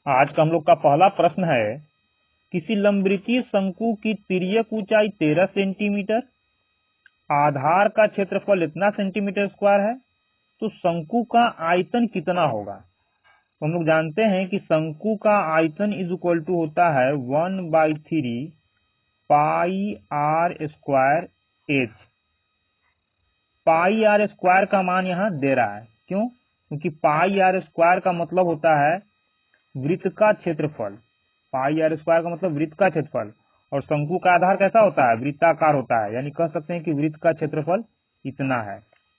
आज का हम लोग का पहला प्रश्न है, किसी लंबवृत्तीय शंकु की तिर्यक ऊंचाई 13 सेंटीमीटर, आधार का क्षेत्रफल इतना सेंटीमीटर स्क्वायर है, तो शंकु का आयतन कितना होगा। तो हम लोग जानते हैं कि शंकु का आयतन इज इक्वल टू होता है 1/3 pi r square h. Pi r square का मान यहाँ दे रहा है, क्यों? क्योंकि पाई आर स्क्वायर का मतलब होता है वृत्त का क्षेत्रफल। पाई आर स्क्वायर का मतलब वृत्त का क्षेत्रफल, और शंकु का आधार कैसा होता है? वृत्ताकार होता है, यानी कह सकते हैं कि वृत्त का क्षेत्रफल इतना है।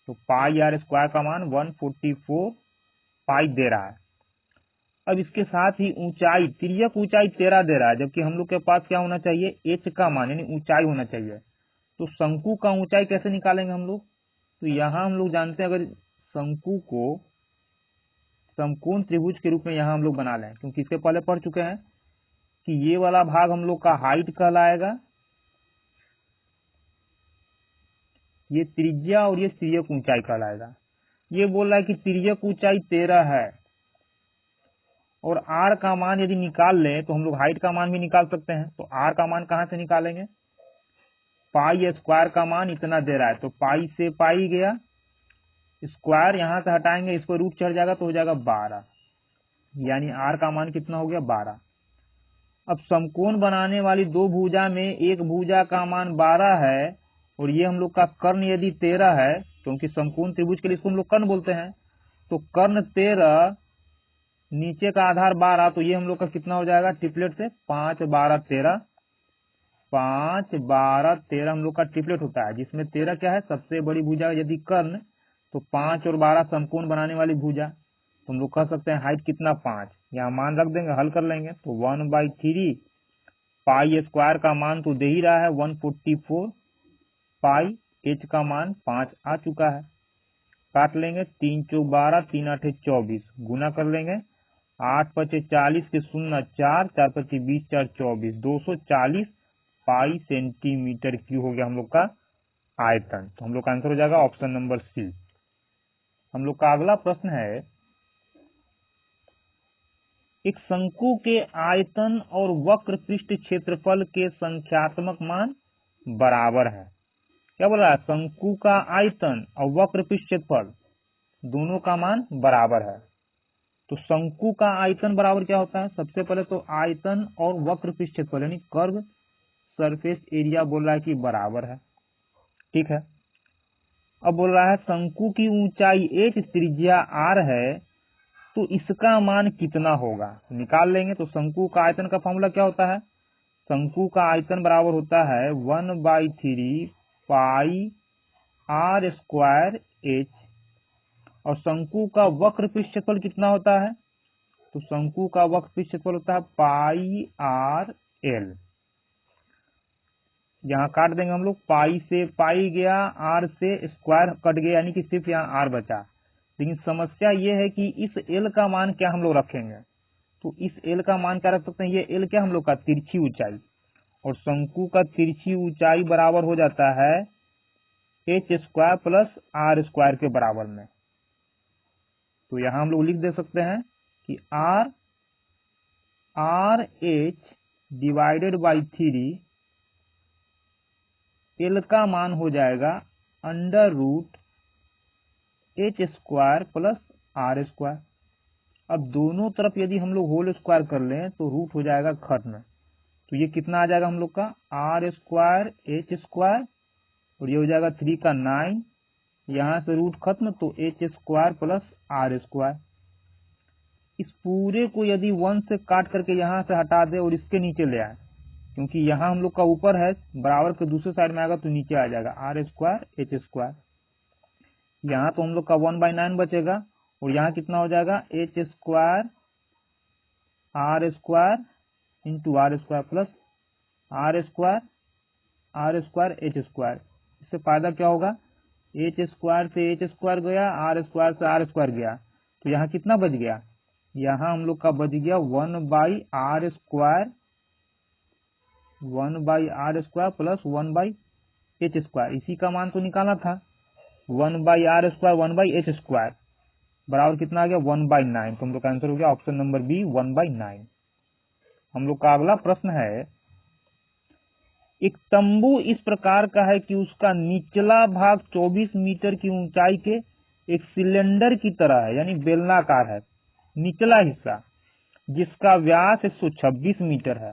तो पाई आर स्क्वायर का मान 144 पाई दे रहा है। अब इसके साथ ही ऊंचाई, तिर्यक ऊंचाई 13 दे रहा है, जबकि हम लोग के पास क्या होना चाहिए? एच का मान यानी ऊंचाई होना चाहिए। तो शंकु का ऊंचाई कैसे निकालेंगे हम लोग? तो यहाँ हम लोग जानते हैं, अगर शंकु को समकोण त्रिभुज के रूप में यहाँ हम लोग बना लें, क्योंकि इसके पहले पढ़ चुके हैं कि ये वाला भाग हम लोग का हाइट कहलाएगा, ये त्रिज्या, और ये तिर्यक ऊंचाई कहलाएगा। ये बोल रहा है कि तिर्यक ऊंचाई 13 है, और आर का मान यदि निकाल लें तो हम लोग हाइट का मान भी निकाल सकते हैं। तो आर का मान कहां से निकालेंगे? पाई स्क्वायर का मान इतना दे रहा है, तो पाई से पाई गया, स्क्वायर यहां से हटाएंगे, इस पर रूट चढ़ जाएगा तो हो जाएगा 12, यानी आर का मान कितना हो गया? 12। अब समकोण बनाने वाली दो भुजा में एक भुजा का मान 12 है, और ये हम लोग का कर्ण यदि 13 है, क्योंकि समकोण त्रिभुज के लिए इसको हम लोग कर्ण बोलते हैं, तो कर्ण 13, नीचे का आधार 12, तो ये हम लोग का कितना हो जाएगा? ट्रिपलेट से 5 12 13, 5 12 13 हम लोग का ट्रिपलेट होता है, जिसमें 13 क्या है? सबसे बड़ी भुजा यदि कर्ण, तो 5 और 12 समकोण बनाने वाली भुजा। तो हम लोग कह सकते हैं हाइट कितना? 5। यहाँ मान रख देंगे, हल कर लेंगे, तो 1/3 पाई स्क्वायर का मान तो दे ही रहा है 144 पाई, एच का मान 5 आ चुका है। काट लेंगे, 3 चौक 12, 3 8 24, गुना कर लेंगे, 8 5 40 के 0 4, 4 5 20 4 24, 240 पाई सेंटीमीटर क्यूब हो गया हम लोग का आयतन। तो हम लोग का आंसर हो जाएगा ऑप्शन नंबर सी। हम लोग का अगला प्रश्न है, एक शंकु के आयतन और वक्र पृष्ठ क्षेत्रफल के संख्यात्मक मान बराबर है। क्या बोल रहा है? शंकु का आयतन और वक्र पृष्ठ क्षेत्रफल दोनों का मान बराबर है। तो शंकु का आयतन बराबर क्या होता है? सबसे पहले तो आयतन और वक्र पृष्ठ क्षेत्रफल यानी कर्व सरफेस एरिया बोल रहा है कि बराबर है, ठीक है। अब बोल रहा है शंकु की ऊंचाई h, त्रिज्या r है, तो इसका मान कितना होगा? निकाल लेंगे। तो शंकु का आयतन का फॉर्मूला क्या होता है? शंकु का आयतन बराबर होता है 1/3 पाई आर स्क्वायर एच, और शंकु का वक्र पृष्ठ क्षेत्रफल कितना होता है? तो शंकु का वक्र पृष्ठ क्षेत्रफल होता है पाई आर एल। यहाँ काट देंगे हम लोग, पाई से पाई गया, आर से स्क्वायर कट गया, यानी कि सिर्फ यहाँ आर बचा। लेकिन समस्या ये है कि इस एल का मान क्या हम लोग रखेंगे? तो इस एल का मान क्या रख सकते हैं? ये एल क्या हम लोग का? तिरछी ऊंचाई, और शंकु का तिरछी ऊंचाई बराबर हो जाता है H square plus R square के बराबर में। तो यहाँ हम लोग लिख दे सकते हैं कि R H divided by 3, L का मान हो जाएगा under root H square plus R square. अब दोनों तरफ यदि हम लोग होल स्क्वायर कर लें तो रूट हो जाएगा खत्म। तो ये कितना आ जाएगा हम लोग का? आर स्क्वायर एच स्क्वायर, और ये हो जाएगा 3 का 9, यहाँ से रूट खत्म, तो H square plus R square. इस पूरे को यदि 1 से काट करके यहाँ से हटा दे और इसके नीचे ले आए, क्योंकि यहाँ हम लोग का ऊपर है, बराबर के दूसरे साइड में आएगा तो नीचे आ जाएगा आर स्क्वायर एच स्क्वायर। यहाँ तो हम लोग का 1/9 बचेगा, और यहाँ कितना हो जाएगा? H square R square into R square plus R square H square. इससे फायदा क्या होगा? एच स्क्वायर से एच स्क्वायर गया, आर स्क्वायर से आर स्क्वायर गया, तो यहाँ कितना बच गया? यहाँ हम लोग का बच गया 1/r square, 1/r square plus 1/h square. इसी का मान तो निकालना था, 1/r स्क्वायर 1/h स्क्वायर। बराबर कितना आ गया 1/9। तो हम लोग का आंसर हो गया ऑप्शन नंबर बी 1/9। हम लोग का अगला प्रश्न है, एक तंबू इस प्रकार का है कि उसका निचला भाग 24 मीटर की ऊंचाई के एक सिलेंडर की तरह है, यानी बेलनाकार है। निचला हिस्सा जिसका व्यास 126 मीटर है,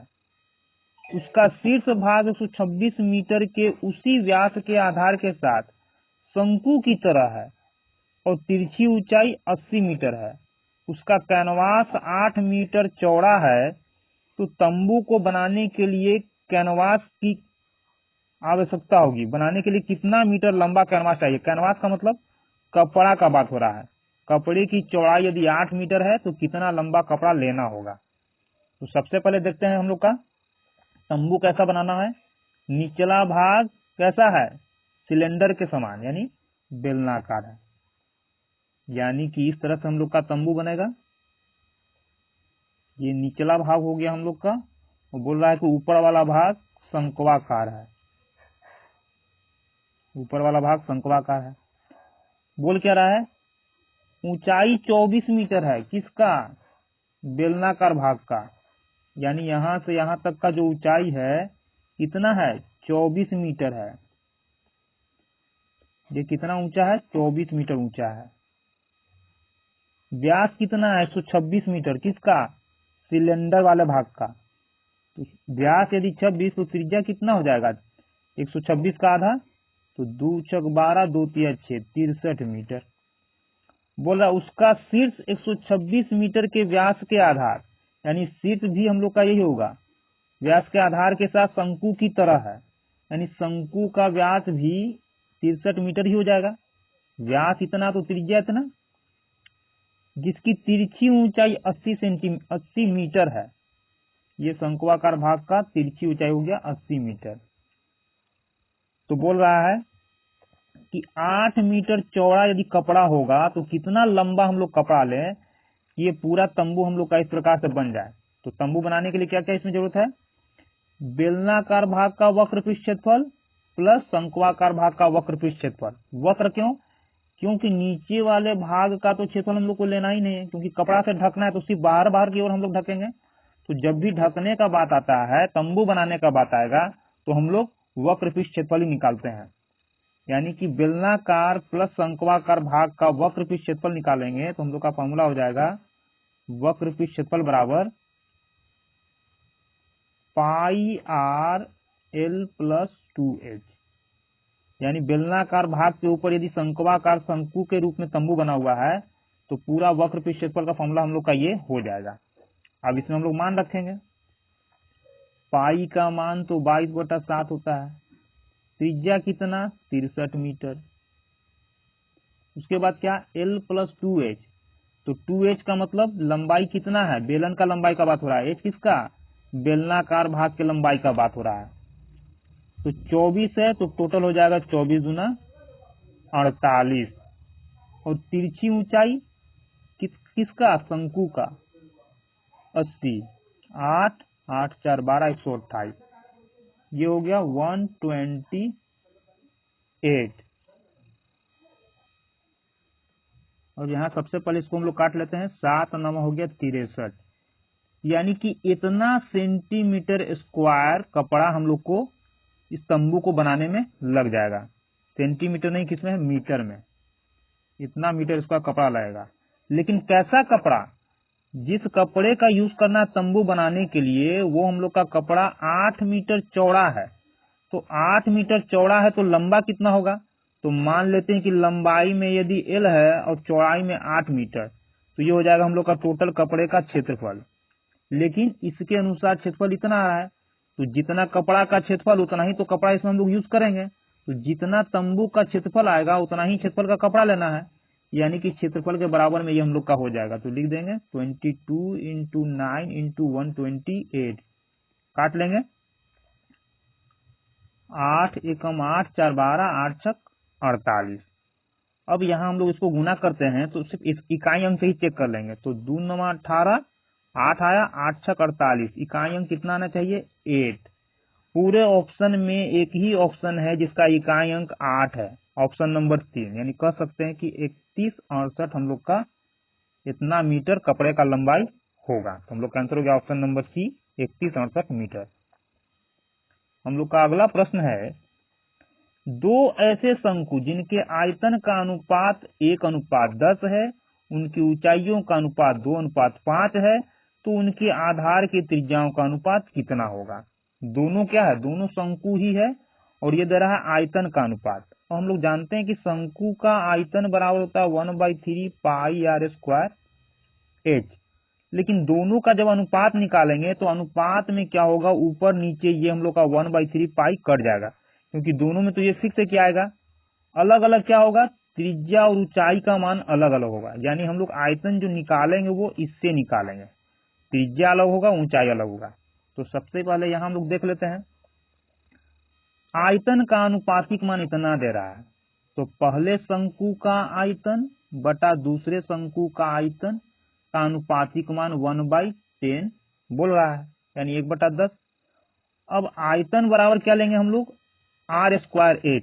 उसका शीर्ष भाग 126 मीटर के उसी व्यास के आधार के साथ शंकु की तरह है और तिरछी ऊंचाई 80 मीटर है। उसका कैनवास 8 मीटर चौड़ा है। तो तंबू को बनाने के लिए कैनवास की आवश्यकता होगी। बनाने के लिए कितना मीटर लंबा कैनवास चाहिए? कैनवास का मतलब कपड़ा का बात हो रहा है। कपड़े की चौड़ाई यदि 8 मीटर है तो कितना लंबा कपड़ा लेना होगा? तो सबसे पहले देखते हैं हम लोग का तंबू कैसा बनाना है। निचला भाग कैसा है? सिलेंडर के समान, यानी बेलनाकार है। यानी कि इस तरह से हम लोग का तंबू बनेगा। ये निचला भाग हो गया हम लोग का। वो बोल रहा है कि ऊपर वाला भाग शंक्वाकार है। ऊपर वाला भाग शंक्वाकार है। बोल क्या रहा है? ऊंचाई 24 मीटर है। किसका? बेलनाकार भाग का। यानी यहां से यहां तक का जो ऊंचाई है कितना है? 24 मीटर है। ये कितना ऊंचा है? 24 मीटर ऊंचा है। व्यास कितना है? 126 मीटर। किसका? सिलेंडर वाले भाग का। तो व्यास यदि 26 तो त्रिज्या कितना हो जाएगा? 126 का आधा, तो 2 चक 12, 2 तिया 6, 63 मीटर। बोला उसका शीर्ष 126 मीटर के व्यास के आधार, यानी शीर्ष भी हम लोग का यही होगा, व्यास के आधार के साथ शंकु की तरह है। यानी शंकु का व्यास भी 63 मीटर ही हो जाएगा। व्यास इतना तो त्रिज्या इतना, जिसकी तिरछी ऊंचाई 80 मीटर है। ये शंक्वाकार भाग का तिरछी ऊंचाई हो गया 80 मीटर। तो बोल रहा है कि 8 मीटर चौड़ा यदि कपड़ा होगा तो कितना लंबा हम लोग कपड़ा लें कि ये पूरा तंबू हम लोग का इस प्रकार से बन जाए। तो तंबू बनाने के लिए क्या क्या इसमें जरूरत है? बेलनाकार भाग का वक्र पृष्ठ क्षेत्रफल प्लस शंक्वाकार भाग का वक्र पृष्ठ क्षेत्रफल। वक्र क्यों? क्योंकि नीचे वाले भाग का तो क्षेत्रफल हम लोग को लेना ही नहीं है, क्योंकि कपड़ा से ढकना है तो सिर्फ बाहर बाहर की ओर हम लोग ढकेंगे। तो जब भी ढकने का बात आता है, तंबू बनाने का बात आएगा, तो हम लोग वक्र पृष्ठ क्षेत्रफल ही निकालते हैं। यानी कि बेलनाकार प्लस शंक्वाकार भाग का वक्र पृष्ठ क्षेत्रफल निकालेंगे तो हम लोग का फॉर्मूला हो जाएगा वक्र पृष्ठ क्षेत्रफल बराबर पाई आर एल प्लस 2h। यानी बेलनाकार भाग के ऊपर यदि शंक्वाकार शंकु के रूप में तंबू बना हुआ है तो पूरा वक्र पृष्ठ क्षेत्रफल का फॉर्मूला हम लोग का ये हो जाएगा। अब इसमें हम लोग मान रखेंगे। पाई का मान तो 22/7 होता है। त्रिज्या कितना? 63 मीटर। उसके बाद क्या? L plus 2h। तो 2h का मतलब लंबाई कितना है? बेलन का लंबाई का बात हो रहा है। h किसका? बेलनाकार भाग के लंबाई का बात हो रहा है। तो 24 है तो टोटल हो जाएगा 24 दूना 48। और तिरछी ऊंचाई किसका? शंकु का 80। 8 8 4 12 128। ये हो गया 128। और यहाँ सबसे पहले इसको हम लोग काट लेते हैं। 7 9 हो गया 63। यानी कि इतना सेंटीमीटर स्क्वायर कपड़ा हम लोग को इस तंबू को बनाने में लग जाएगा। सेंटीमीटर नहीं, किसमें? मीटर में। इतना मीटर इसका कपड़ा लगेगा। लेकिन कैसा कपड़ा? जिस कपड़े का यूज करना तंबू बनाने के लिए वो हम लोग का कपड़ा 8 मीटर चौड़ा है। तो 8 मीटर चौड़ा है तो लंबा कितना होगा? तो मान लेते हैं कि लंबाई में यदि L है और चौड़ाई में 8 मीटर, तो ये हो जाएगा हम लोग का टोटल कपड़े का क्षेत्रफल। लेकिन इसके अनुसार क्षेत्रफल इतना आ रहा है, तो जितना कपड़ा का क्षेत्रफल उतना ही तो कपड़ा इसमें हम लोग यूज करेंगे। तो जितना तंबू का क्षेत्रफल आएगा उतना ही क्षेत्रफल का कपड़ा लेना है। यानी कि क्षेत्रफल के बराबर में ये हम लोग का हो जाएगा। तो लिख देंगे 22 इंटू 9 इंटू 128। काट लेंगे। 8 एकम 8 4 12 8 छक 48। अब यहाँ हम लोग इसको गुना करते हैं तो सिर्फ इस इकाई अंक से ही चेक कर लेंगे। तो 2 9 18, 8 आया, 8 छक 48। इकाई अंक कितना आना चाहिए? 8। पूरे ऑप्शन में एक ही ऑप्शन है जिसका इकाई अंक 8 है, ऑप्शन नंबर 3। यानी कह सकते हैं कि 31 68 हम लोग का इतना मीटर कपड़े का लंबाई होगा। तो हम लोग का आंसर हो गया ऑप्शन नंबर सी 3168 मीटर। हम लोग का अगला प्रश्न है, दो ऐसे शंकु जिनके आयतन का अनुपात 1:10 है, उनकी ऊंचाइयों का अनुपात 2:5 है, तो उनके आधार की त्रिज्याओं का अनुपात कितना होगा। दोनों क्या है, दोनों शंकु ही है और ये दे रहा है आयतन का अनुपात। तो हम लोग जानते हैं कि शंकु का आयतन बराबर होता है 1/3 पाई r स्क्वायर h, लेकिन दोनों का जब अनुपात निकालेंगे तो अनुपात में क्या होगा, ऊपर नीचे ये हम लोग का 1/3 पाई कट जाएगा, क्योंकि दोनों में तो ये फिक्स है क्या आएगा, अलग अलग क्या होगा, त्रिज्या और ऊंचाई का मान अलग अलग होगा। यानी हम लोग आयतन जो निकालेंगे वो इससे निकालेंगे, त्रिज्या अलग होगा, ऊंचाई अलग होगा। तो सबसे पहले यहां हम लोग देख लेते हैं, आयतन का अनुपातिक मान इतना दे रहा है, तो पहले शंकु का आयतन बटा दूसरे शंकु का आयतन का अनुपातिक मान 1/10 बोल रहा है, यानी 1/10। अब आयतन बराबर क्या लेंगे हम लोग, r स्क्वायर h।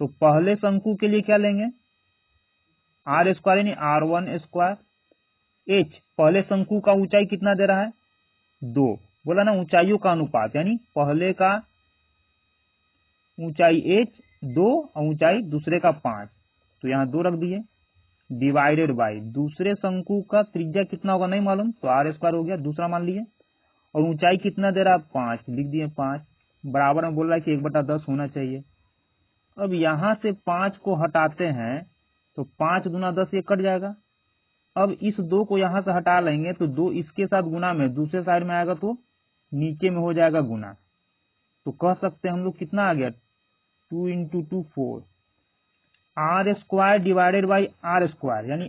तो पहले शंकु के लिए क्या लेंगे, r स्क्वायर यानी r1 स्क्वायर h। पहले शंकु का ऊंचाई कितना दे रहा है, 2, बोला ना, ऊंचाइयों का अनुपात, यानी पहले का ऊंचाई h 2 और ऊंचाई दूसरे का 5, तो यहाँ 2 रख दिए, डिवाइडेड बाई दूसरे शंकु का त्रिज्या कितना होगा नहीं मालूम, तो r स्क्वायर हो गया, दूसरा मान लिए, और ऊंचाई कितना दे रहा है 5, लिख दिए 5, बराबर में बोल रहा है कि 1/10 होना चाहिए। अब यहां से 5 को हटाते हैं तो 5 दूना 10 ये कट जाएगा। अब इस 2 को यहां से हटा लेंगे तो 2 इसके साथ गुना में दूसरे साइड में आएगा तो नीचे में हो जाएगा गुना। तो कह सकते हैं हम लोग कितना आ गया, 2 × 2 4, r square divided by r square, यानी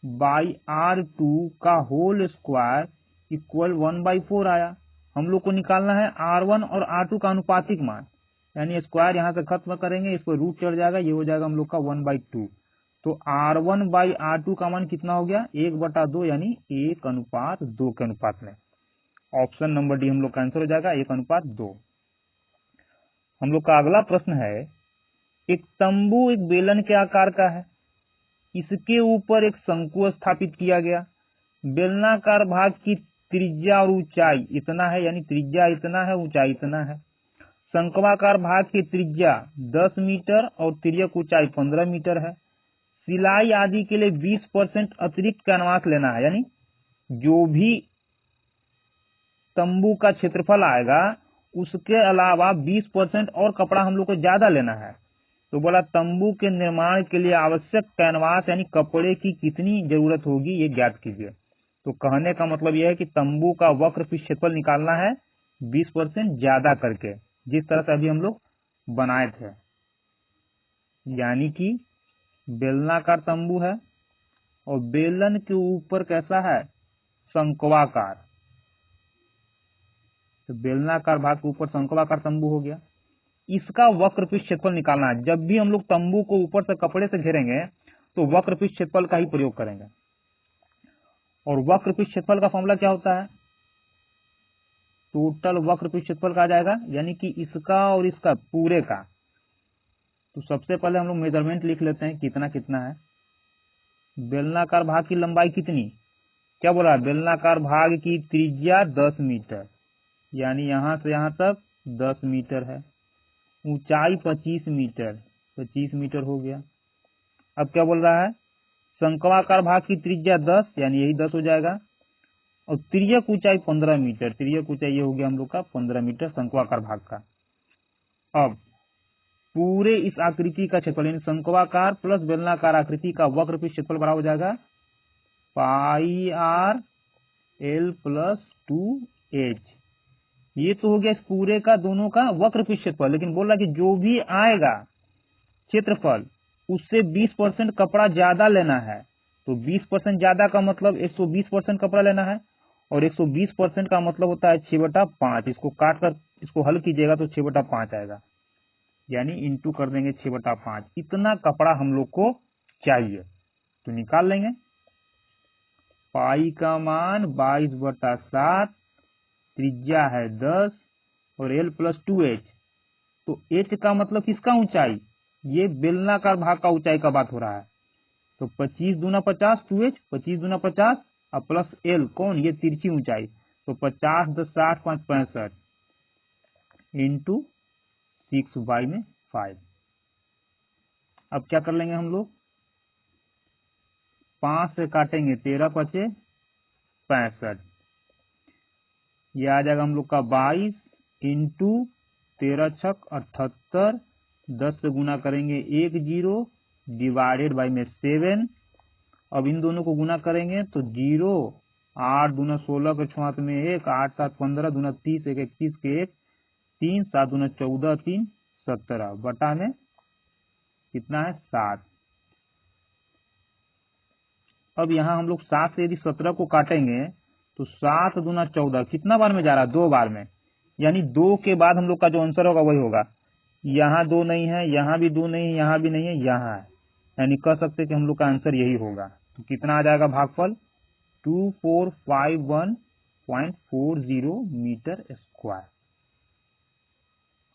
r1/r2 का होल स्क्वायर इक्वल 1/4 आया। हम लोग को निकालना है r1 और r2 का अनुपातिक मान, यानी स्क्वायर यहां से खत्म करेंगे, इस पर रूट चढ़ जाएगा, ये हो जाएगा हम लोग का 1/2। तो r1/r2 का मान कितना हो गया, 1/2, यानी 1:2 के अनुपात में। ऑप्शन नंबर डी हम लोग का आंसर हो जाएगा 1:2। हम लोग का अगला प्रश्न है, एक तंबू एक बेलन के आकार का है, इसके ऊपर एक शंकु स्थापित किया गया, बेलनाकार भाग की त्रिज्या और ऊंचाई इतना है, यानी त्रिज्या इतना है, ऊंचाई इतना है। शंक्वाकार भाग की त्रिज्या 10 मीटर और तिर्यक ऊंचाई 15 मीटर है। सिलाई आदि के लिए 20% अतिरिक्त कैनवास लेना है, यानी जो भी तंबू का क्षेत्रफल आएगा उसके अलावा 20% और कपड़ा हम लोग को ज्यादा लेना है। तो बोला तंबू के निर्माण के लिए आवश्यक कैनवास यानी कपड़े की कितनी जरूरत होगी ये ज्ञात कीजिए। तो कहने का मतलब यह है कि तंबू का वक्र पृष्ठ क्षेत्रफल निकालना है 20% ज्यादा करके, जिस तरह से अभी हम लोग बनाए थे। यानी कि बेलनाकार तंबू है और बेलन के ऊपर कैसा है, शंक्वाकार, तो बेलनाकार भाग के ऊपर शंक्वाकार तंबू हो गया। इसका वक्र पृष्ठ क्षेत्रफल निकालना है। जब भी हम लोग तंबू को ऊपर से कपड़े से घेरेंगे तो वक्र पृष्ठ क्षेत्रफल का ही प्रयोग करेंगे। और वक्र पृष्ठ क्षेत्रफल का फॉर्मूला क्या होता है, टोटल वक्र पृष्ठ क्षेत्रफल का आ जाएगा, यानी कि इसका और इसका पूरे का। तो सबसे पहले हम लोग मेजरमेंट लिख लेते हैं कितना कितना है। बेलनाकार भाग की लंबाई कितनी, क्या बोला, बेलनाकार भाग की त्रिज्या 10 मीटर, यानी यहां से यहां तक 10 मीटर है। ऊंचाई 25 मीटर, 25 मीटर हो गया। अब क्या बोल रहा है, शंक्वाकार भाग की त्रिज्या 10, यानी यही 10 हो जाएगा, और तिर्यक ऊंचाई 15 मीटर, तिर्यक ऊंचाई ये हो गया हम लोग का 15 मीटर शंक्वाकार भाग का। अब पूरे इस आकृति का क्षेत्रफल यानी शंक्वाकार प्लस बेलनाकार आकृति का वक्र पृष्ठ क्षेत्रफल बराबर हो जाएगा पाई r l + 2h। ये तो हो गया इस पूरे का दोनों का वक्र पृष्ठ क्षेत्रफल। लेकिन बोल रहा कि जो भी आएगा क्षेत्रफल उससे 20% कपड़ा ज्यादा लेना है। तो 20% ज्यादा का मतलब 120% कपड़ा लेना है, और 120% का मतलब होता है 6/5। इसको काट कर इसको हल कीजिएगा तो 6/5 आएगा, यानी इंटू कर देंगे 6/5। इतना कपड़ा हम लोग को चाहिए, तो निकाल लेंगे। पाई का मान 22/7, त्रिज्या है 10 और l + 2h। तो h का मतलब किसका ऊंचाई, ये बेलनाकार भाग का ऊंचाई का बात हो रहा है। तो 25 दूना 50 2h, 25 दूना 50 और प्लस l कौन, ये तिरछी ऊंचाई। तो 50 10 60 5 65 इंटू 6/5। अब क्या कर लेंगे हम लोग, 5 से काटेंगे 13 पचे 65, ये आ जाएगा हम लोग का 22 इंटू 13 छक 78, 10 से गुना करेंगे 10 डिवाइडेड बाई में 7। अब इन दोनों को गुना करेंगे तो 0, 8 दूना 16 के छुआत में 1, 8 7 15 दूना 30 1 21 के 1, 3 7 दूना 14 3 17 बटा में कितना है 7। अब यहाँ हम लोग 7 से यदि 17 को काटेंगे तो 7 दूना 14 कितना बार में जा रहा है, 2 बार में, यानी 2 के बाद हम लोग का जो आंसर होगा वही होगा। यहाँ 2 नहीं है, यहाँ भी 2 नहीं है, यहाँ भी नहीं है, यहाँ है, यानी कह सकते हैं कि हम लोग का आंसर यही होगा। तो कितना आ जाएगा भागफल, 2451.40 मीटर स्क्वायर।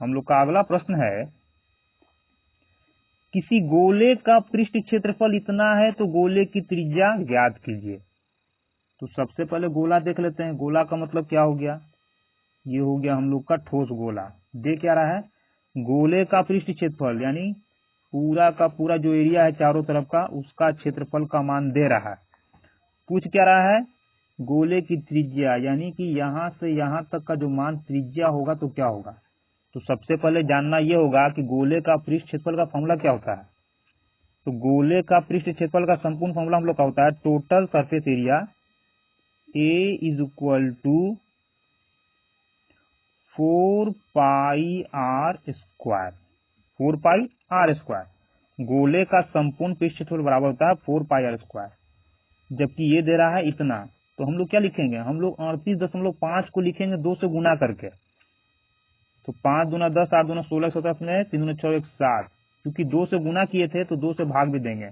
हम लोग का अगला प्रश्न है, किसी गोले का पृष्ठ क्षेत्रफल इतना है तो गोले की त्रिज्या ज्ञात कीजिए। तो सबसे पहले गोला देख लेते हैं। गोला का मतलब क्या हो गया, ये हो गया हम लोग का ठोस गोला। दे क्या रहा है, गोले का पृष्ठ क्षेत्रफल यानी पूरा का पूरा जो एरिया है चारों तरफ का, उसका क्षेत्रफल का मान दे रहा है। पूछ क्या रहा है, गोले की त्रिज्या, यानी कि यहां से यहां तक का जो मान त्रिज्या होगा तो क्या होगा। तो सबसे पहले जानना यह होगा कि गोले का पृष्ठ क्षेत्रफल का फॉर्मूला क्या होता है। तो गोले का पृष्ठ क्षेत्रफल का संपूर्ण फॉर्मूला हम लोग का होता है total surface area A is equal to 4πr square, 4πr square. गोले का संपूर्ण पृष्ठ क्षेत्रफल बराबर होता है 4πr स्क्वायर। जबकि ये दे रहा है इतना, तो हम लोग क्या लिखेंगे, हम लोग 38.5 को लिखेंगे 2 से गुना करके। तो 5 दूना 10, 8 दूना 16 17 में 3 दूना 6 7, क्योंकि 2 से गुना किए थे तो 2 से भाग भी देंगे।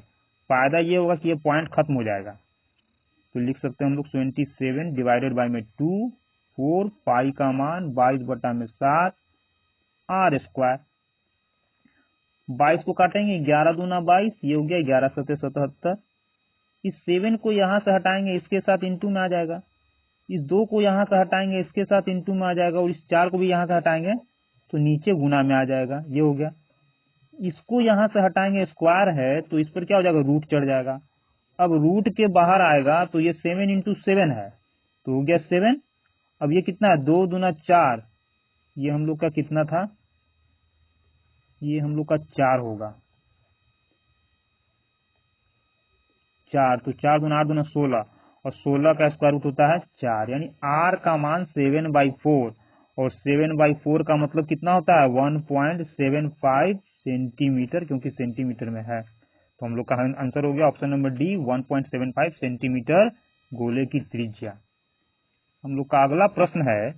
फायदा ये होगा कि ये पॉइंट खत्म हो जाएगा। तो लिख सकते हैं हम लोग 27 डिवाइडेड बाई में 2, 4 पाई का मान 22 बटा में 7 आर स्क्वायर। 22 को काटेंगे, 11 दूना 22, ये हो गया 11 7 77। इस 7 को यहाँ से हटाएंगे, इसके साथ इंटू में आ जाएगा। इस 2 को यहाँ से हटाएंगे, इसके साथ इंटू में आ जाएगा। और इस 4 को भी यहाँ से हटाएंगे तो नीचे गुना में आ जाएगा, ये हो गया। इसको यहाँ से हटाएंगे, स्क्वायर है तो इस पर क्या हो जाएगा, रूट चढ़ जाएगा। अब रूट के बाहर आएगा तो ये 7 इंटू 7 है, तो हो गया 7। अब ये कितना है, 2 दूना 4, ये हम लोग का कितना था, ये हम लोग का 4 होगा, 4। तो 4 दूना 8 दूना 16, और 16 का स्क्वायर रूट होता है 4, यानी r का मान 7/4। और 7/4 का मतलब कितना होता है, 1.75 सेंटीमीटर, क्योंकि सेंटीमीटर में है। तो हम लोग का आंसर हो गया ऑप्शन नंबर डी, 1.75 सेंटीमीटर गोले की त्रिज्या। हम लोग का अगला प्रश्न है,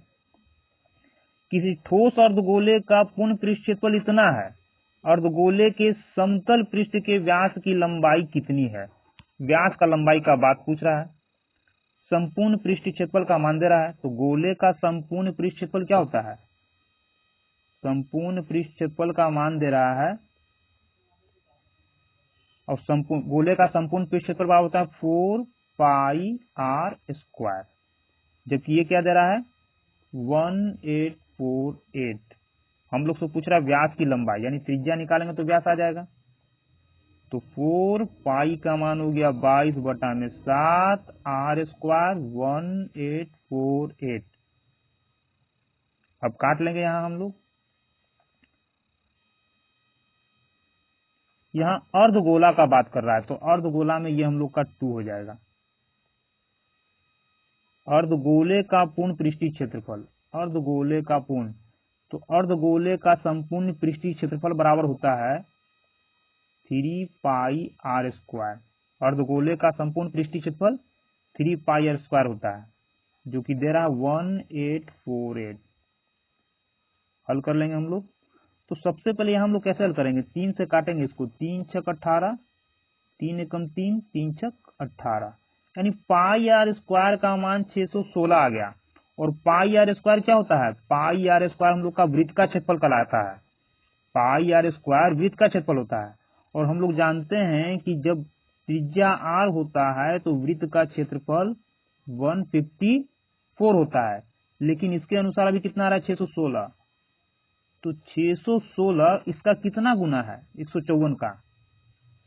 किसी ठोस अर्धगोले का पूर्ण पृष्ठ क्षेत्रफल इतना है, अर्धगोले के समतल पृष्ठ के व्यास की लंबाई कितनी है। व्यास का लंबाई का बात पूछ रहा है, संपूर्ण पृष्ठ क्षेत्रफल का मान दे रहा है। तो गोले का संपूर्ण पृष्ठ क्षेत्रफल क्या होता है, संपूर्ण पृष्ठ क्षेत्रफल का मान दे रहा है, और संपूर्ण गोले का संपूर्ण पृष्ठ क्षेत्रफल बराबर होता है 4πr स्क्वायर। जबकि ये क्या दे रहा है, 1848। हम लोग से पूछ रहा है व्यास की लंबाई, यानी त्रिज्या निकालेंगे तो व्यास आ जाएगा। तो 4 पाई का मान हो गया 22 बटा में 7 r स्क्वायर 1848। अब काट लेंगे यहां हम लोग। यहाँ अर्धगोला का बात कर रहा है, तो अर्धगोला में ये हम लोग का 2 हो जाएगा। अर्धगोले का पूर्ण पृष्ठीय क्षेत्रफल, अर्धगोले का पूर्ण, तो अर्धगोले का संपूर्ण पृष्ठीय क्षेत्रफल बराबर होता है 3πr स्क्वायर। अर्धगोले का संपूर्ण पृष्ठीय क्षेत्रफल 3πr स्क्वायर होता है, जो कि दे रहा है 1848। हल कर लेंगे हम लोग। तो सबसे पहले यहाँ हम लोग कैसे हल करेंगे, 3 से काटेंगे इसको, 3 छक 18, 3 एकम 3, 3 छक 18, यानी पाई आर स्क्वायर का मान 616 आ गया। और पाई आर स्क्वायर क्या होता है, पाई आर स्क्वायर हम लोग का वृत्त का क्षेत्रफल कहलाता है। पाई आर स्क्वायर वृत्त का क्षेत्रफल होता है। और हम लोग जानते हैं कि जब त्रिज्या r होता है तो वृत्त का क्षेत्रफल 154 होता है, लेकिन इसके अनुसार अभी कितना आ रहा है 616। तो 616 इसका कितना गुना है 154 का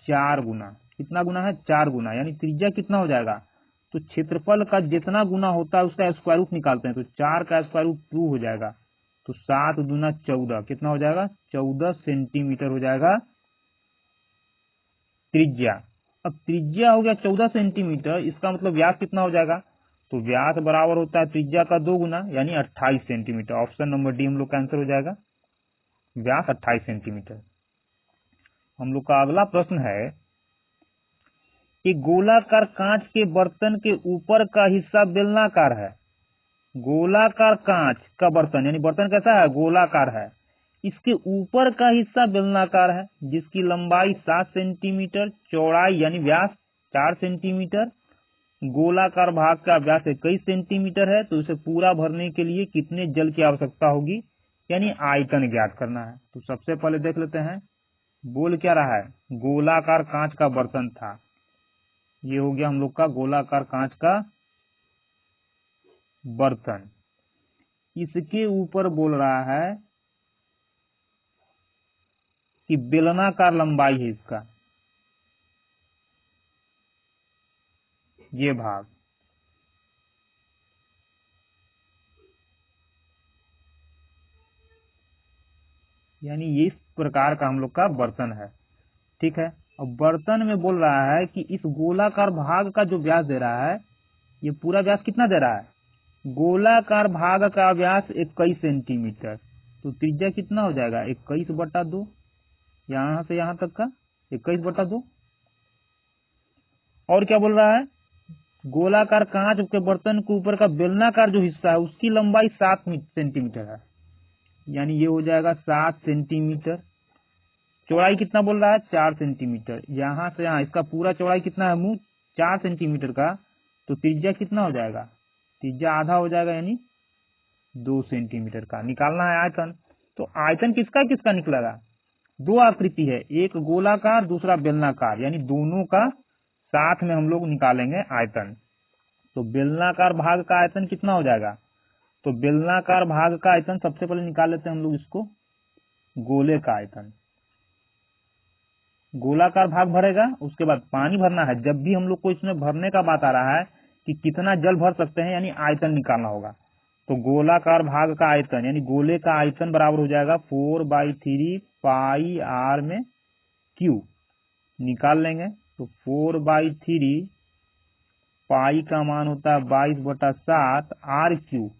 4 गुना। कितना गुना है 4 गुना, यानी त्रिज्या कितना हो जाएगा। तो क्षेत्रफल का जितना गुना होता है उसका स्क्वायर रूट निकालते हैं, तो 4 का स्क्वायर रूट 2 हो जाएगा। तो 7 दूना 14, कितना हो जाएगा 14 सेंटीमीटर हो जाएगा त्रिज्या। अब त्रिज्या हो गया 14 सेंटीमीटर, इसका मतलब व्यास कितना हो जाएगा। तो व्यास बराबर होता है त्रिज्या का 2 गुना, यानी 28 सेंटीमीटर। ऑप्शन नंबर डी हम लोग का आंसर हो जाएगा, व्यास 28 सेंटीमीटर। हम लोग का अगला प्रश्न है कि गोलाकार कांच के बर्तन के ऊपर का हिस्सा बेलनाकार है। गोलाकार कांच का बर्तन, यानी बर्तन कैसा है गोलाकार है, इसके ऊपर का हिस्सा बेलनाकार है, जिसकी लंबाई 7 सेंटीमीटर, चौड़ाई यानी व्यास 4 सेंटीमीटर, गोलाकार भाग का व्यास 21 सेंटीमीटर है। तो इसे पूरा भरने के लिए कितने जल की आवश्यकता होगी, यानी आयतन ज्ञात करना है। तो सबसे पहले देख लेते हैं, बोल क्या रहा है, गोलाकार कांच का बर्तन था। ये हो गया हम लोग का गोलाकार कांच का बर्तन। इसके ऊपर बोल रहा है कि बेलनाकार लंबाई है इसका, ये भाग। यानी ये इस प्रकार का हम लोग का बर्तन है, ठीक है। अब बर्तन में बोल रहा है कि इस गोलाकार भाग का जो व्यास दे रहा है, ये पूरा व्यास कितना दे रहा है, गोलाकार भाग का व्यास 21 सेंटीमीटर। तो त्रिज्या कितना हो जाएगा 21/2, यहां से यहां तक का 21/2। और क्या बोल रहा है, गोलाकार कांच के बर्तन के ऊपर का बेलनाकार जो हिस्सा है उसकी लंबाई 7 सेंटीमीटर है, यानी ये हो जाएगा 7 सेंटीमीटर। चौड़ाई कितना बोल रहा है 4 सेंटीमीटर, यहां से यहां इसका पूरा चौड़ाई कितना है मुंह 4 सेंटीमीटर का। तो त्रिज्या कितना हो जाएगा, त्रिज्या आधा हो जाएगा, यानी 2 सेंटीमीटर का। निकालना है आयतन। तो आयतन किसका किसका निकलेगा, दो आकृति है, एक गोलाकार दूसरा बेलनाकार, यानी दोनों का साथ में हम लोग निकालेंगे आयतन। तो बेलनाकार भाग का आयतन कितना हो जाएगा, तो बेलनाकार भाग का आयतन सबसे पहले निकाल लेते हैं हम लोग इसको, गोले का आयतन। गोलाकार भाग भरेगा, उसके बाद पानी भरना है। जब भी हम लोग को इसमें भरने का बात आ रहा है कि कितना जल भर सकते हैं, यानी आयतन निकालना होगा। तो गोलाकार भाग का आयतन यानी गोले का आयतन बराबर हो जाएगा 4/3 पाई आर में क्यू। निकाल लेंगे तो 4/3 पाई का मान होता है 22/7 आर क्यू।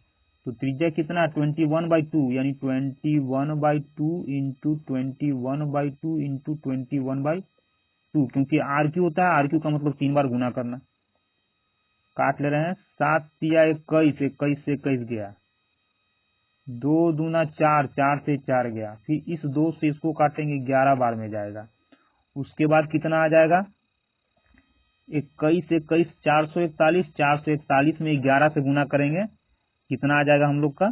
तो त्रिज्या कितना 21/2, यानी 21/2 इंटू 21/2 इंटू 21/2, क्योंकि आर क्यू होता है, आर क्यू का मतलब 3 बार गुना करना। काट ले रहे हैं, 7 या 21, 21 से 21 गया, 2 दूना 4, 4 से 4 गया, फिर इस 2 से इसको काटेंगे 11 बार में जाएगा। उसके बाद कितना आ जाएगा 21 21 441, 441 में 11 से गुना करेंगे, कितना आ जाएगा हम लोग का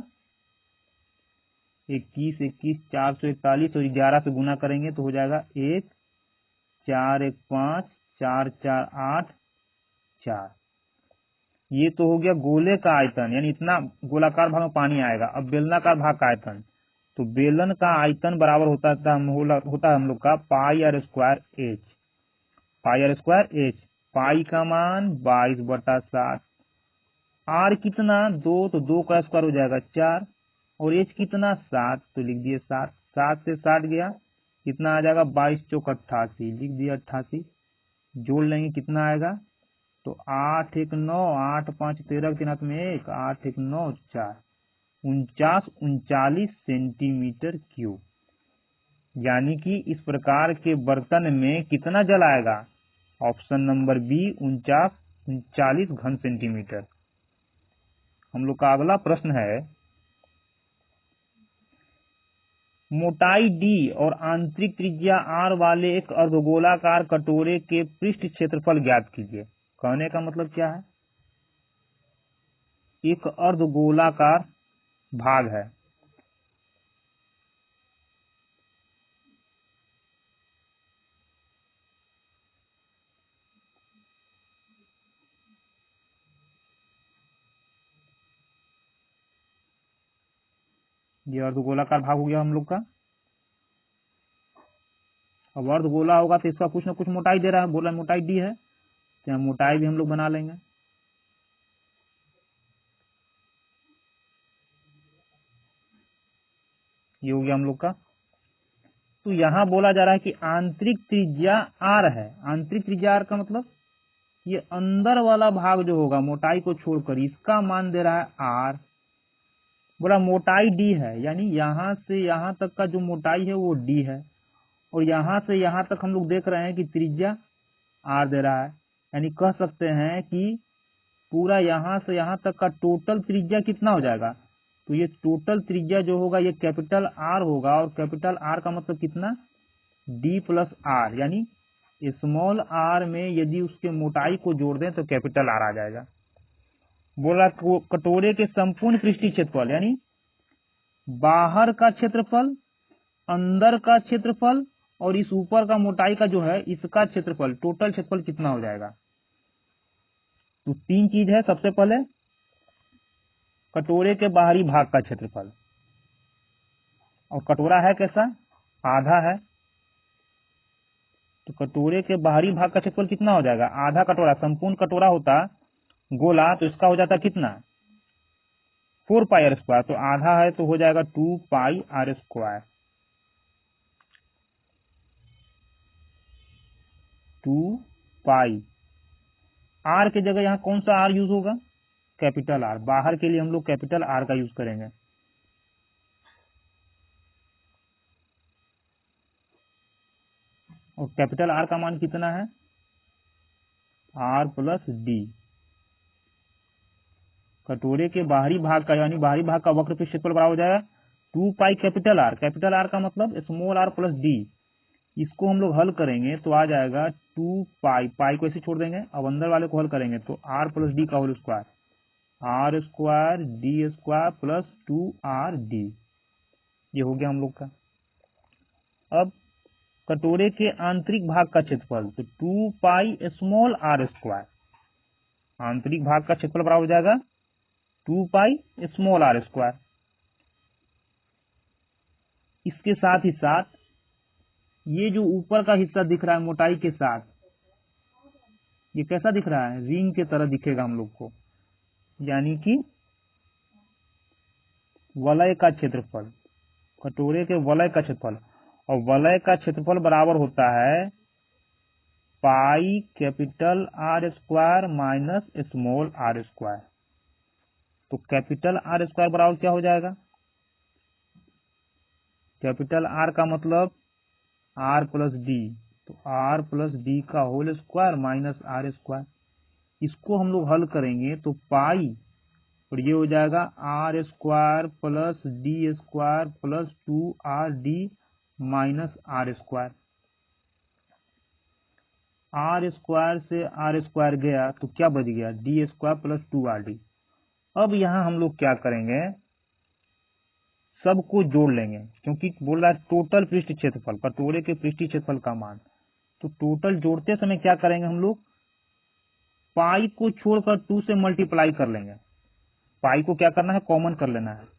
21 21 441 और 11 से गुना करेंगे तो हो जाएगा 1 4 1 5 4 4 8 4। ये तो हो गया गोले का आयतन, यानी इतना गोलाकार भाग में पानी आएगा। अब बेलनाकार भाग का आयतन, तो बेलन का आयतन बराबर होता है हम लोग का pi r square h. Pi r square h, pi का मान 22/7, आर कितना 2, तो 2 का स्क्वायर हो जाएगा 4, और एच कितना 7, तो लिख दिए 7। 7 से 60 गया, कितना आ जाएगा 22 चौक 88, लिख दिए 88। जोड़ लेंगे कितना आएगा, तो 8 1 9, 8 5 13 3 में 1, 8 1 9 4, 39 सेंटीमीटर क्यूब। यानी कि इस प्रकार के बर्तन में कितना जल आएगा, ऑप्शन नंबर बी 39 घन सेंटीमीटर। हम लोग का अगला प्रश्न है, मोटाई डी और आंतरिक त्रिज्या आर वाले एक अर्धगोलाकार कटोरे के पृष्ठ क्षेत्रफल ज्ञात कीजिए। कहने का मतलब क्या है, एक अर्धगोलाकार भाग है, ये अर्धगोलाकार भाग हो गया हम लोग का। अब अर्धगोला होगा तो इसका कुछ ना कुछ मोटाई दे रहा है, बोला मोटाई डी है, तो यहाँ मोटाई भी हम लोग बना लेंगे। ये हो गया हम लोग का। तो यहाँ बोला जा रहा है कि आंतरिक त्रिज्या आर है। आंतरिक त्रिज्या आर का मतलब ये अंदर वाला भाग जो होगा मोटाई को छोड़कर, इसका मान दे रहा है आर। बोला मोटाई डी है, यानी यहाँ से यहाँ तक का जो मोटाई है वो डी है, और यहाँ से यहाँ तक हम लोग देख रहे हैं कि त्रिज्या आर दे रहा है। यानी कह सकते हैं कि पूरा यहाँ से यहाँ तक का टोटल त्रिज्या कितना हो जाएगा, तो ये टोटल त्रिज्या जो होगा ये कैपिटल आर होगा, और कैपिटल आर का मतलब कितना, डी प्लस आर, यानी स्मॉल आर में यदि उसके मोटाई को जोड़ दें तो कैपिटल आर आ जाएगा। बोला कटोरे के संपूर्ण पृष्ठीय क्षेत्रफल, यानी बाहर का क्षेत्रफल, अंदर का क्षेत्रफल और इस ऊपर का मोटाई का जो है इसका क्षेत्रफल, टोटल क्षेत्रफल कितना हो जाएगा। तो तीन चीज है। सबसे पहले कटोरे के बाहरी भाग का क्षेत्रफल, और कटोरा है कैसा, आधा है, तो कटोरे के बाहरी भाग का क्षेत्रफल कितना हो जाएगा, आधा कटोरा। संपूर्ण कटोरा होता गोला तो इसका हो जाता कितना, 4 पाई आर स्क्वायर, तो आधा है तो हो जाएगा 2 पाई आर स्क्वायर। 2 पाई आर की जगह यहाँ कौन सा आर यूज होगा, कैपिटल आर। बाहर के लिए हम लोग कैपिटल आर का यूज करेंगे। और कैपिटल आर का मान कितना है, आर प्लस डी। कटोरे के बाहरी भाग का, यानी बाहरी भाग का वक्र पे क्षेत्रफल बराबर हो जाएगा 2 पाई कैपिटल आर। कैपिटल आर का मतलब स्मॉल आर प्लस डी। इसको हम लोग हल करेंगे तो आ जाएगा 2 पाई, पाई को ऐसे छोड़ देंगे, अब अंदर वाले को हल करेंगे तो आर प्लस डी का whole square, R square D square plus 2 R D. ये हो गया हम लोग का। अब कटोरे के आंतरिक भाग का क्षेत्रफल, तो 2 पाई स्मॉल आर स्क्वायर, आंतरिक भाग का क्षेत्रफल बराबर हो जाएगा 2 पाई स्मॉल आर स्क्वायर। इसके साथ ही साथ ये जो ऊपर का हिस्सा दिख रहा है मोटाई के साथ, ये कैसा दिख रहा है, रिंग के तरह दिखेगा हम लोग को, यानी कि वलय का क्षेत्रफल, कटोरे के वलय का क्षेत्रफल। और वलय का क्षेत्रफल बराबर होता है pi capital R square minus small R square. तो कैपिटल आर स्क्वायर बराबर क्या हो जाएगा, कैपिटल आर का मतलब आर प्लस डी, तो आर प्लस डी का whole square minus R square. इसको हम लोग हल करेंगे तो पाई, और ये हो जाएगा R square plus D square plus 2 R D minus R square. R square से आर स्क्वायर गया तो क्या बच गया, D square plus 2 R D. अब यहां हम लोग क्या करेंगे, सबको जोड़ लेंगे, क्योंकि बोल रहा है टोटल पृष्ठ क्षेत्रफल, कटोरे के पृष्ठीय क्षेत्रफल का मान। तो टोटल जोड़ते समय क्या करेंगे हम लोग, पाई को छोड़कर 2 से मल्टीप्लाई कर लेंगे। पाई को क्या करना है, कॉमन कर लेना है।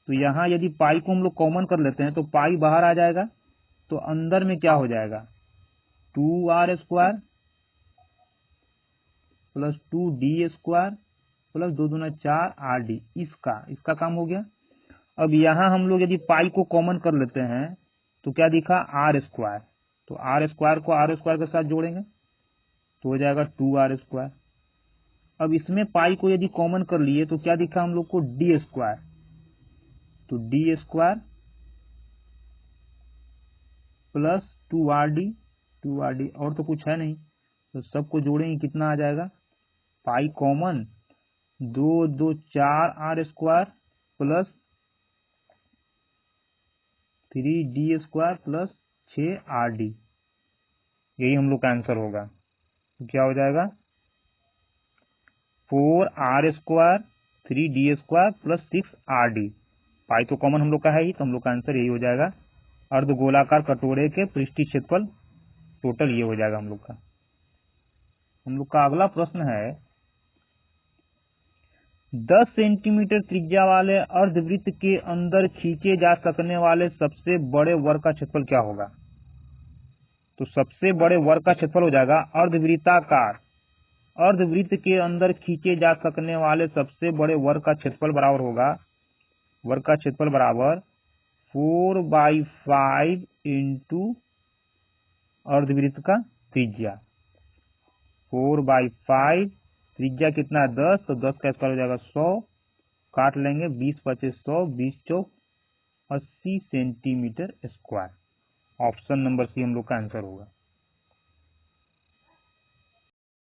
तो यहां यदि पाई को हम लोग कॉमन कर लेते हैं तो पाई बाहर आ जाएगा, तो अंदर में क्या हो जाएगा, 2 R square plus 2 D square plus 2 दूना 4 आर डी। इसका काम हो गया। अब यहां हम लोग यदि पाई को कॉमन कर लेते हैं तो क्या दिखा, आर स्क्वायर, तो आर स्क्वायर को आर स्क्वायर के साथ जोड़ेंगे तो हो जाएगा 2 आर स्क्वायर। अब इसमें पाई को यदि कॉमन कर लिए तो क्या दिखा हम लोग को, डी स्क्वायर, तो D square plus 2 R D, और तो कुछ है नहीं, तो सबको जोड़ेंगे कितना आ जाएगा, pi common, 2 2 4 are square plus 3 D square plus 6 are D. यही हम लोग का आंसर होगा। तो क्या हो जाएगा, 4 are square 3 D square plus 6 are d. Pi तो कॉमन हम लोग का है ही, तो हम लोग का आंसर यही हो जाएगा। अर्धगोलाकार कटोरे के पृष्ठीय क्षेत्रफल टोटल ये हो जाएगा हम लोग का। हम लोग का अगला प्रश्न है, 10 सेंटीमीटर त्रिज्या वाले अर्धवृत्त के अंदर खींचे जा सकने वाले सबसे बड़े वर्ग का क्षेत्रफल क्या होगा? तो सबसे बड़े वर्ग का क्षेत्रफल हो जाएगा अर्धवृत्ताकार अर्धवृत्त के अंदर खींचे जा सकने वाले सबसे बड़े वर्ग का क्षेत्रफल बराबर होगा, वर्ग का क्षेत्रफल बराबर 4/5 इंटू अर्धवृत्त का त्रिज्या। 4/5 त्रिज्या कितना 10, तो 10 का स्क्वायर हो जाएगा 100, काट लेंगे 20 × 25 100, 20 चौक 80 centimetre square. Option number C हम लोग का आंसर होगा।